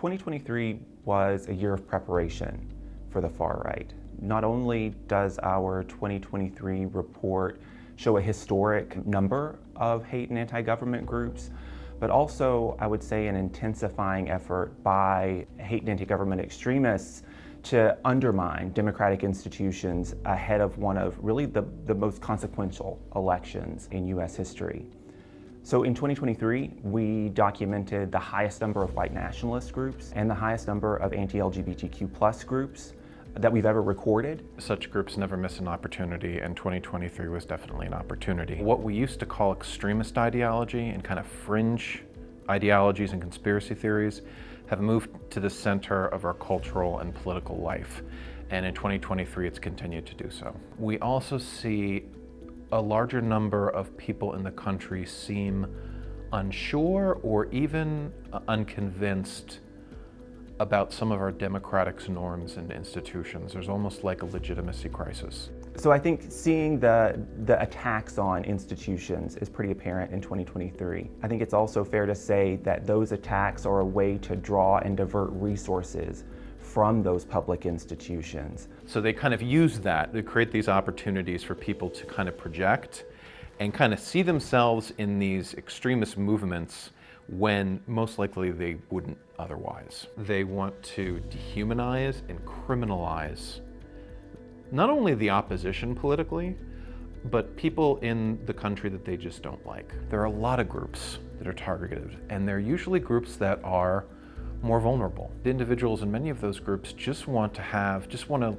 2023 was a year of preparation for the far right. Not only does our 2023 report show a historic number of hate and anti-government groups, but also, I would say, an intensifying effort by hate and anti-government extremists to undermine democratic institutions ahead of one of really the most consequential elections in US history. So in 2023, we documented the highest number of white nationalist groups and the highest number of anti-LGBTQ plus groups that we've ever recorded. Such groups never miss an opportunity, and 2023 was definitely an opportunity. What we used to call extremist ideology and kind of fringe ideologies and conspiracy theories have moved to the center of our cultural and political life. And in 2023, it's continued to do so. We also see a larger number of people in the country seem unsure or even unconvinced about some of our democratic norms and institutions. There's almost like a legitimacy crisis. So I think seeing the attacks on institutions is pretty apparent in 2023. I think it's also fair to say that those attacks are a way to draw and divert resources from those public institutions. So they kind of use that to create these opportunities for people to kind of project and kind of see themselves in these extremist movements when most likely they wouldn't otherwise. They want to dehumanize and criminalize not only the opposition politically, but people in the country that they just don't like. There are a lot of groups that are targeted, and they're usually groups that are more vulnerable. The individuals in many of those groups just want to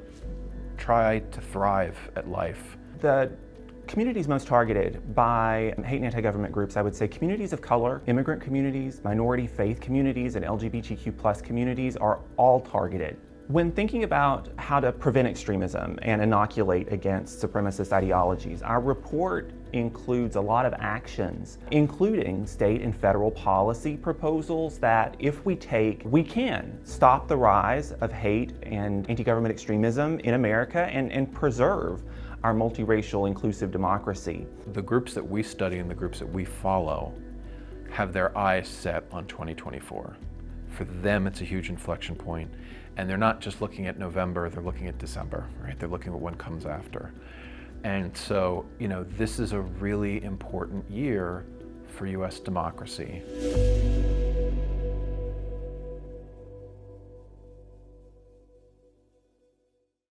try to thrive at life. The communities most targeted by hate and anti-government groups, I would say communities of color, immigrant communities, minority faith communities, and LGBTQ plus communities are all targeted. When thinking about how to prevent extremism and inoculate against supremacist ideologies, our report includes a lot of actions, including state and federal policy proposals that if we take, we can stop the rise of hate and anti-government extremism in America and preserve our multiracial inclusive democracy. The groups that we study and the groups that we follow have their eyes set on 2024. For them, it's a huge inflection point. And they're not just looking at November, they're looking at December, right? They're looking at what comes after. And so, this is a really important year for US democracy.